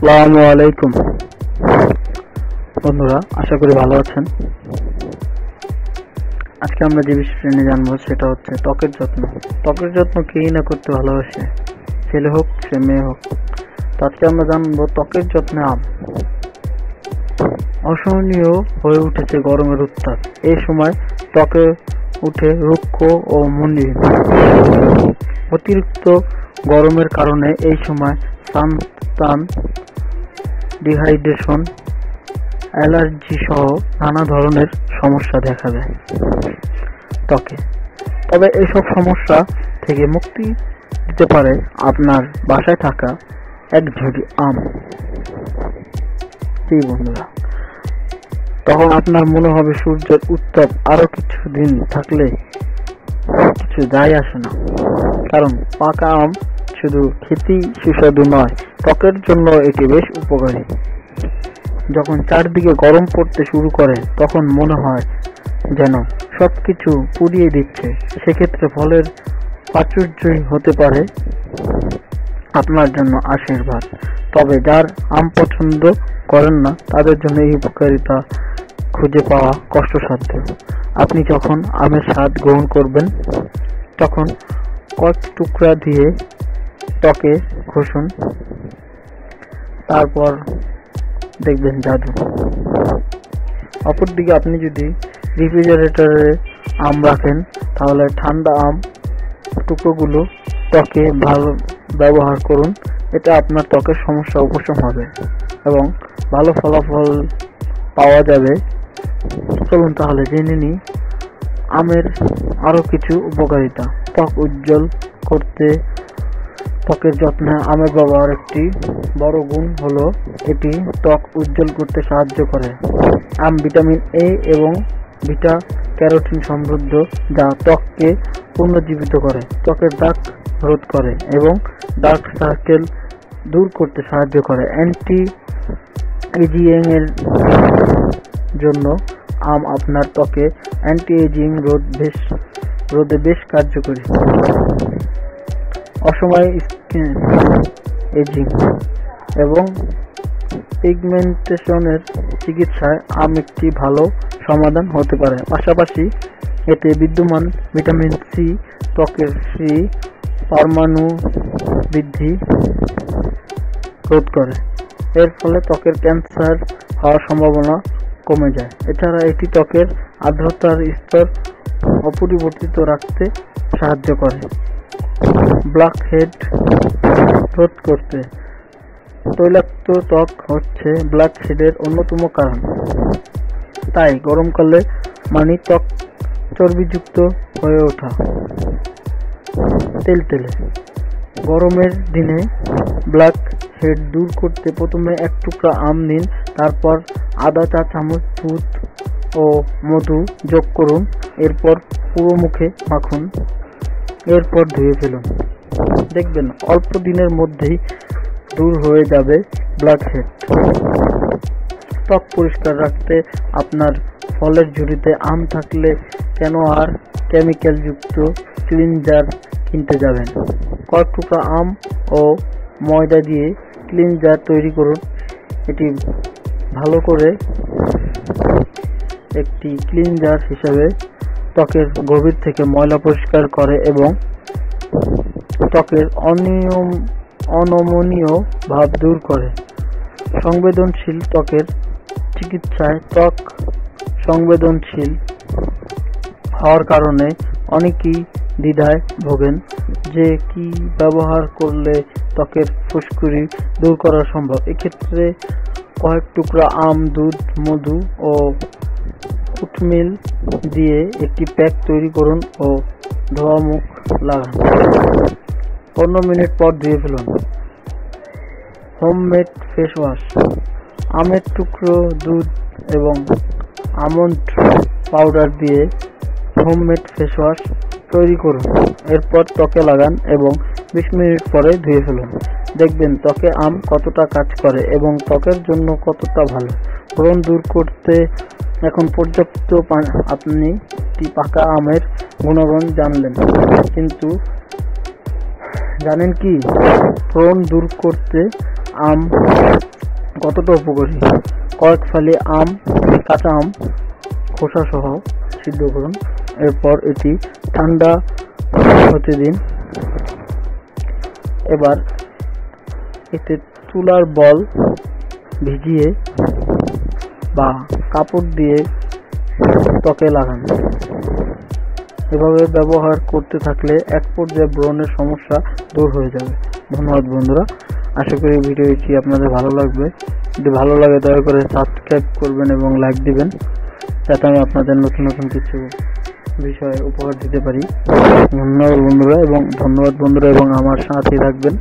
আসসালামু আলাইকুম বন্ধুরা, আশা করি ভালো আছেন। আজকে আমরা যে বিষয়টা নিয়ে জানবো সেটা হচ্ছে ত্বকের যত্ন। ত্বকের যত্ন কেই না করতে ভালোবাসে, ছেলে হোক সে মেয়ে হোক। তো আজকে আমরা জানবো ত্বকের যত্নে আম। অসহনীয় হয়ে উঠেছে গরমের উত্তাপ। এই সময় ত্বকে উঠে রুক্ষ ও মলিন। অতিরিক্ত গরমের কারণে এই সময় সানটান, ডিহাইড্রেশন, অ্যালার্জি সহ নানা ধরনের সমস্যা দেখা দেয় ত্বকে। তবে এইসব সমস্যা থেকে মুক্তি দিতে পারে আপনার বাসায় থাকা এক ঝুড়ি আম। বন্ধুরা, তখন আপনার মনে হবে সূর্যের উত্তাপ আরো কিছুদিন থাকলে কিছু যায় আসে না, কারণ পাকা আম শুধু খেতেই সুস্বাদু নয়, ত্বকের জন্য এটি বেশ উপকারী। যখন চারদিকে গরম পড়তে শুরু করে তখন মনে হয় যেন সবকিছু পুড়িয়ে দিচ্ছে। সেক্ষেত্রে ফলের প্রাচুর্যই হতে পারে আপনার জন্য আশীর্বাদ। তবে যার আম পছন্দ করেন না তাদের জন্য এই উপকারিতা খুঁজে পাওয়া কষ্টসাধ্য। আপনি যখন আমের স্বাদ গ্রহণ করবেন তখন কয়েক টুকরা দিয়ে ত্বকে ঘষুন, তারপর দেখবেন জাদু। অপরদিকে আপনি যদি রেফ্রিজারেটরে আম রাখেন তাহলে ঠান্ডা আম টুকরোগুলো ত্বকে ভালো ব্যবহার করুন। এটা আপনার ত্বকের সমস্যা উপশম হবে এবং ভালো ফলাফল পাওয়া যাবে। চলুন তাহলে জেনে নিই আমের আরো কিছু উপকারিতা। ত্বক উজ্জ্বল করতে ত্বকের যত্নে আমের ব্যবহার একটি বড় গুণ হলো এটি ত্বক উজ্জ্বল করতে সাহায্য করে। আম ভিটামিন এ এবং বিটা ক্যারোটিন সমৃদ্ধ, যা ত্বককে পুনর্জীবিত করে, ত্বকের দাগ রোধ করে এবং ডার্ক সার্কেল দূর করতে সাহায্য করে। অ্যান্টি এজিং এর জন্য আম আপনার ত্বকে অ্যান্টি এজিং রোধে বেশ কার্যকরী। অসময়ে স্কিন এজিং এবং পিগমেন্টেশনের চিকিৎসায় আম একটি ভালো সমাধান হতে পারে। পাশাপাশি এতে বিদ্যমান ভিটামিন সি ত্বকের পরমাণু বৃদ্ধি রোধ করে। এর ফলে ত্বকের ক্যান্সার হওয়ার সম্ভাবনা কমে যায়। এছাড়া এটি ত্বকের আর্দ্রতার স্তর অপরিবর্তিত রাখতে সাহায্য করে। ব্ল্যাক হেড রোধ করতে তৈলাক্ত ত্বক হচ্ছে ব্ল্যাক হেডের অন্যতম কারণ। তাই গরমকালে ত্বক চর্বিযুক্ত হয়ে ওঠা, তেলতেলে। গরমের দিনে ব্ল্যাক হেড দূর করতে প্রথমে এক টুকরা আম নিন, তারপর আধা চা চামচ দুধ ও মধু যোগ করুন। এরপর পুরো মুখে মাখুন, এরপর ধুয়ে ফেলুন। দেখবেন অল্প দিনের মধ্যেই দূর হয়ে যাবে ব্ল্যাক হেড। ত্বক পরিষ্কার রাখতে আপনার ফলের ঝুড়িতে আম থাকলে কেন আর কেমিক্যাল যুক্ত ক্লিনজার কিনতে যাবেন? কয়েক টুকরা আম ও ময়দা দিয়ে ক্লিনজার তৈরি করুন। এটি ভালো করে একটি ক্লিনজার হিসেবে ত্বকের গভীর থেকে ময়লা পরিষ্কার করে এবং ত্বকের অনমনীয় ভাব দূর করে। সংবেদনশীল ত্বকের চিকিৎসায় ত্বক সংবেদনশীল হওয়ার কারণে অনেকেই দ্বিধায় ভোগেন যে কি ব্যবহার করলে ত্বকের ফুসকুড়ি দূর করা সম্ভব। এক্ষেত্রে কয়েক টুকরা আম, দুধ, মধু ও ওটমিল দিয়ে একটি প্যাক তৈরি করুন ও ধোয়া মুখ লাগান। 15 মিনিট পর ধুয়ে ফেলুন। Homemade face wash. আমের টুকরো, দুধ এবং আমন্ড পাউডার দিয়ে হোমমেড ফেস ওয়াশ তৈরি করুন। এরপর ত্বকে লাগান এবং 20 মিনিট পরে ধুয়ে ফেলুন। দেখবেন ত্বকে আম কতটা কাজ করে এবং ত্বকের জন্য কতটা ভালো। ব্রণ দূর করতে এখন পর্যাপ্ত আপনি পাকা আমের গুণগুণ জানলেন, কিন্তু জানেন কি ব্রণ দূর করতে আম কতটা উপকারী। কয়েক ফালি আম, কাঁচা আম খোসা সহ সিদ্ধ করুন। এরপর এটি ঠান্ডা হতে দিন। এবার এতে তুলার বল ভিজিয়ে বা কাপড় দিয়ে ত্বকে লাগান। এভাবে ব্যবহার করতে থাকলে এক পর্যায়ে ব্রণের সমস্যা দূর হয়ে যাবে। ধন্যবাদ বন্ধুরা, আশা করি ভিডিওটি আপনাদের ভালো লাগবে। যদি ভালো লাগে দয়া করে সাবস্ক্রাইব করবেন এবং লাইক দিবেন, যাতে আমি আপনাদের নতুন নতুন কিছু বিষয়ে উপহার দিতে পারি। ধন্যবাদ বন্ধুরা এবং আমার সাথে থাকবেন।